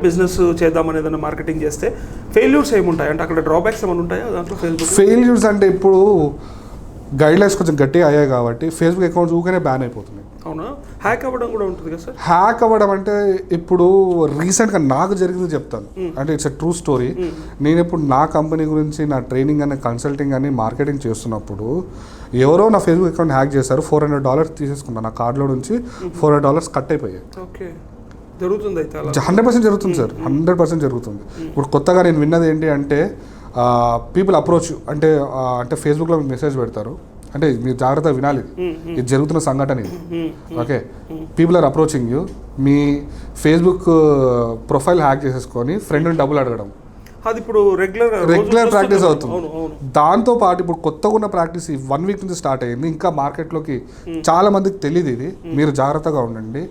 Business చేద్దామని ఏదైనా marketing చేస్తే ఫెయిల్యూర్స్ ఏముంటాయి అంటే అక్కడ డ్రాబ్యాక్స్ ఏమైనా ఉంటాయా దాంట్లో ఫేస్బుక్? ఫెయిల్యూర్స్ అంటే ఇప్పుడు గైడ్లైన్స్ కొంచెం గట్టిగా అయ్యాయి కాబట్టి ఫేస్బుక్ అకౌంట్స్ ఊకనే బ్యాన్ అయిపోతున్నాయి. అవునా? హ్యాక్ అవ్వడం కూడా ఉంటుంది కదా సార్? హ్యాక్ అవ్వడం అంటే ఇప్పుడు రీసెంట్గా నాకు జరిగింది చెప్తాను, అంటే ఇట్స్ ఎ ట్రూ స్టోరీ. నేను ఇప్పుడు నా కంపెనీ గురించి నా ట్రైనింగ్ అని కన్సల్టింగ్ అని మార్కెటింగ్ చేస్తున్నప్పుడు ఎవరో నా ఫేస్బుక్ అకౌంట్ హ్యాక్ చేశారు. $400 తీసేసుకున్నాను. నా కార్డులో నుంచి $400 కట్ అయిపోయాయి. ఓకే, జరుగుతుంది అయితే 100% జరుగుతుంది సార్, 100% జరుగుతుంది. ఇప్పుడు కొత్తగా నేను విన్నది ఏంటి అంటే పీపుల్ అప్రోచ్ అంటే ఫేస్బుక్లో మెసేజ్ పెడతారు, అంటే మీరు జాగ్రత్తగా వినాలి, ఇది జరుగుతున్న సంఘటన ఇది. Okay, people are approaching you, మీ ఫేస్బుక్ ప్రొఫైల్ హ్యాక్ చేసేసుకొని ఫ్రెండ్ని డబ్బులు అడగడం, అది ఇప్పుడు రెగ్యులర్ ప్రాక్టీస్ అవుతుంది. దాంతో పాటు ఇప్పుడు కొత్తగా ఉన్న ప్రాక్టీస్ 1 వీక్ నుంచి స్టార్ట్ అయ్యింది. ఇంకా మార్కెట్లోకి చాలా మందికి తెలియదు ఇది. మీరు జాగ్రత్తగా ఉండండి.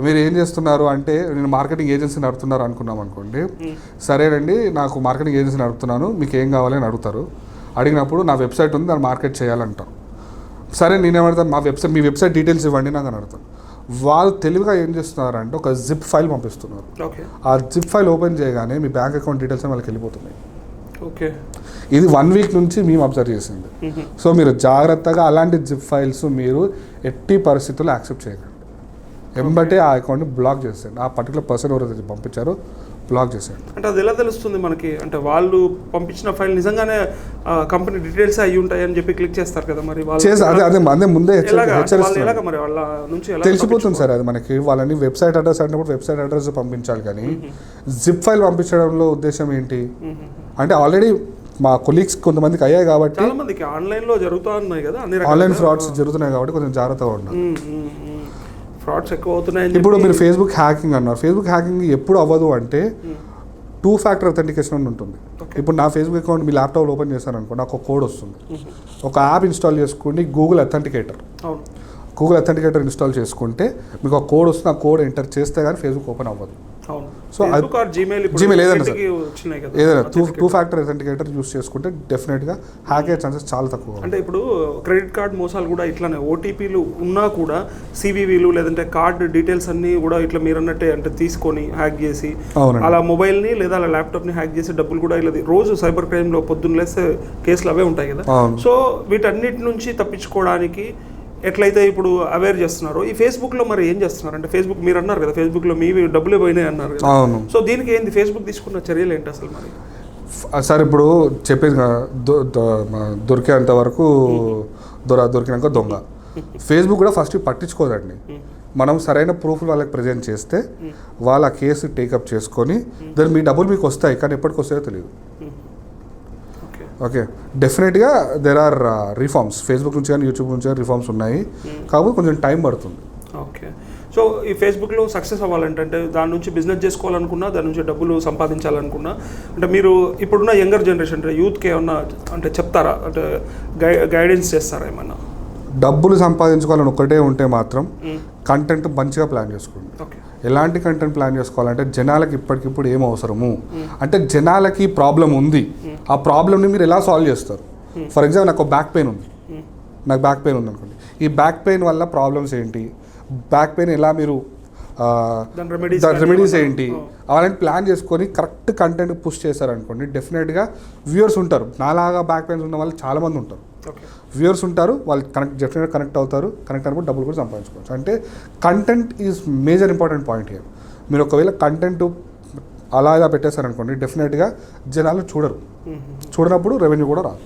మీరు ఏం చేస్తున్నారు అంటే, నేను మార్కెటింగ్ ఏజెన్సీ నడుపుతున్నారు అనుకున్నాం అనుకోండి, సరేనండి నాకు మార్కెటింగ్ ఏజెన్సీ నడుపుతున్నాను, మీకు ఏం కావాలి అని అడుగుతారు. అడిగినప్పుడు నా వెబ్సైట్ ఉంది, దాన్ని మార్కెట్ చేయాలంటారు. సరే నేనేమడతాను, మీ వెబ్సైట్ డీటెయిల్స్ ఇవ్వండి నాకు అని అడుగుతాను. వాళ్ళు తెలివిగా ఏం చేస్తున్నారంటే ఒక జిప్ ఫైల్ పంపిస్తున్నారు. ఆ జిప్ ఫైల్ ఓపెన్ చేయగానే మీ బ్యాంక్ అకౌంట్ డీటెయిల్స్ వాళ్ళకి వెళ్ళిపోతున్నాయి. ఓకే, ఇది 1 వీక్ నుంచి మేము అబ్జర్వ్ చేసింది. సో మీరు జాగ్రత్తగా అలాంటి జిప్ ఫైల్స్ మీరు ఎట్టి పరిస్థితుల్లో యాక్సెప్ట్ చేయకండి. ఎంబటే ఆ అకౌంట్ని బ్లాక్ చేసేయండి. ఆ పర్టికులర్ పర్సన్ ఎవరైతే పంపించారో బ్లాక్ చేసేయండి. అంటే అది ఎలా తెలుస్తుంది మనకి? అంటే వాళ్ళు పంపించిన ఫైల్ నిజంగానే కంపెనీ డీటెయిల్స్ అయ్యి ఉంటాయి అని చెప్పి క్లిక్ చేస్తారు కదా, మరి అదే ముందే నుంచి తెలిసిపోతుంది సార్. అది మనకి వాళ్ళని వెబ్సైట్ అడ్రస్ అన్నప్పుడు వెబ్సైట్ అడ్రస్ పంపించాలి, కానీ జిప్ ఫైల్ పంపించడంలో ఉద్దేశం ఏంటి అంటే ఆల్రెడీ మా కొలీగ్స్ కొంతమందికి అయ్యాయి కాబట్టి, చాలా మందికి ఆన్లైన్లో జరుగుతూ ఉన్నాయి కదా, ఆన్లైన్ ఫ్రాడ్స్ జరుగుతున్నాయి కాబట్టి కొంచెం జాగ్రత్తగా ఉండాలి. ఫ్రాడ్స్ ఎక్కువ అవుతున్నాయి. ఇప్పుడు మీరు ఫేస్బుక్ హ్యాకింగ్ అన్నారు. ఫేస్బుక్ హ్యాకింగ్ ఎప్పుడు అవ్వదు అంటే 2 ఫ్యాక్టర్ అథెంటికేషన్ అని ఉంటుంది. ఇప్పుడు నా ఫేస్బుక్ అకౌంట్ మీ ల్యాప్టాప్లో ఓపెన్ చేశాను అనుకో, నాకు ఒక కోడ్ వస్తుంది. ఒక యాప్ ఇన్స్టాల్ చేసుకోండి, గూగుల్ అథెంటికేటర్ ఇన్స్టాల్ చేసుకుంటే మీకు ఒక కోడ్ వస్తుంది. ఆ కోడ్ ఎంటర్ చేస్తే కానీ ఫేస్బుక్ ఓపెన్ అవ్వదు. సో జీమెయిల్ ఏదైనా సార్, ఏదైనా 2 ఫ్యాక్టర్ అథెంటికేటర్ యూస్ చేసుకుంటే డెఫినెట్గా హ్యాక్ అయ్యే ఛాన్సెస్ చాలా తక్కువ. అంటే ఇప్పుడు క్రెడిట్ కార్డ్ మోసాలు కూడా ఇట్లానే ఓటీపీలు ఉన్నా కూడా సివివీలు లేదంటే కార్డ్ డీటెయిల్స్ అన్ని కూడా ఇట్లా మీరు అన్నట్టే అంటే తీసుకొని హ్యాక్ చేసి అలా మొబైల్ని లేదా అలా ల్యాప్టాప్ని హ్యాక్ చేసి డబ్బులు కూడా ఇలా రోజు సైబర్ క్రైమ్లో పొద్దున్న లేస్తే కేసులు అవే ఉంటాయి కదా. సో వీటన్నిటి నుంచి తప్పించుకోవడానికి ఎట్లయితే ఇప్పుడు అవేర్ చేస్తున్నారు, ఈ ఫేస్బుక్లో మరి ఏం చేస్తున్నారు అంటే, ఫేస్బుక్ మీరు అన్నారు కదా ఫేస్బుక్లో మీవి డబ్బులే పోయినాయి అన్నారు కదా. సో దీనికి ఏంది ఫేస్బుక్ తీసుకున్న చర్యలు ఏంటి అసలు మరి? సార్ ఇప్పుడు చెప్పేది దొరికేంత వరకు దొరికినాక దొంగ. ఫేస్బుక్ కూడా ఫస్ట్ పట్టించుకోదండి. మనం సరైన ప్రూఫ్లు వాళ్ళకి ప్రజెంట్ చేస్తే వాళ్ళ కేసు టేకప్ చేసుకొని దాని మీ డబ్బులు మీకు వస్తాయి, కానీ ఎప్పటికి వస్తాయో తెలియదు. ఓకే, డెఫినెట్గా దెర్ ఆర్ రిఫార్మ్స్. ఫేస్బుక్ నుంచి కానీ యూట్యూబ్ నుంచి కానీ రిఫార్మ్స్ ఉన్నాయి, కాబట్టి కొంచెం టైం పడుతుంది. ఓకే, సో ఈ ఫేస్బుక్లో సక్సెస్ అవ్వాలంటే దాని నుంచి బిజినెస్ చేసుకోవాలనుకున్నా, దాని నుంచి డబ్బులు సంపాదించాలనుకున్నా, అంటే మీరు ఇప్పుడున్న యంగర్ జనరేషన్ అంటే యూత్కి ఏమన్నా అంటే చెప్తారా, అంటే గైడెన్స్ చేస్తారా ఏమన్నా? డబ్బులు సంపాదించుకోవాలని ఒక్కటే ఉంటే మాత్రం కంటెంట్ మంచిగా ప్లాన్ చేసుకోండి. ఎలాంటి కంటెంట్ ప్లాన్ చేసుకోవాలంటే జనాలకి ఇప్పటికిప్పుడు ఏం అవసరము, అంటే జనాలకి ప్రాబ్లం ఉంది, ఆ ప్రాబ్లమ్ని మీరు ఎలా సాల్వ్ చేస్తారు. ఫర్ ఎగ్జాంపుల్ నాకు బ్యాక్ పెయిన్ ఉంది, అనుకోండి. ఈ బ్యాక్ పెయిన్ వల్ల ప్రాబ్లమ్స్ ఏంటి, బ్యాక్ పెయిన్ ఎలా మీరు రెమెడీస్ ఏంటి, అలాంటి ప్లాన్ చేసుకొని కరెక్ట్ కంటెంట్ పుష్ చేశారనుకోండి, డెఫినెట్గా వ్యూవర్స్ ఉంటారు. నాలాగా బ్యాక్ పెయిన్స్ ఉన్న వాళ్ళు చాలామంది ఉంటారు, వ్యూవర్స్ ఉంటారు, వాళ్ళు డెఫినెట్గా కనెక్ట్ అవుతారు. కనెక్ట్ అయినప్పుడు డబ్బులు కూడా సంపాదించుకోవచ్చు. అంటే content is major important point here. మీరు ఒకవేళ కంటెంట్ అలాగా పెట్టేశారనుకోండి, డెఫినెట్గా జనాలు చూడరు, చూడనప్పుడు రెవెన్యూ కూడా రాదు.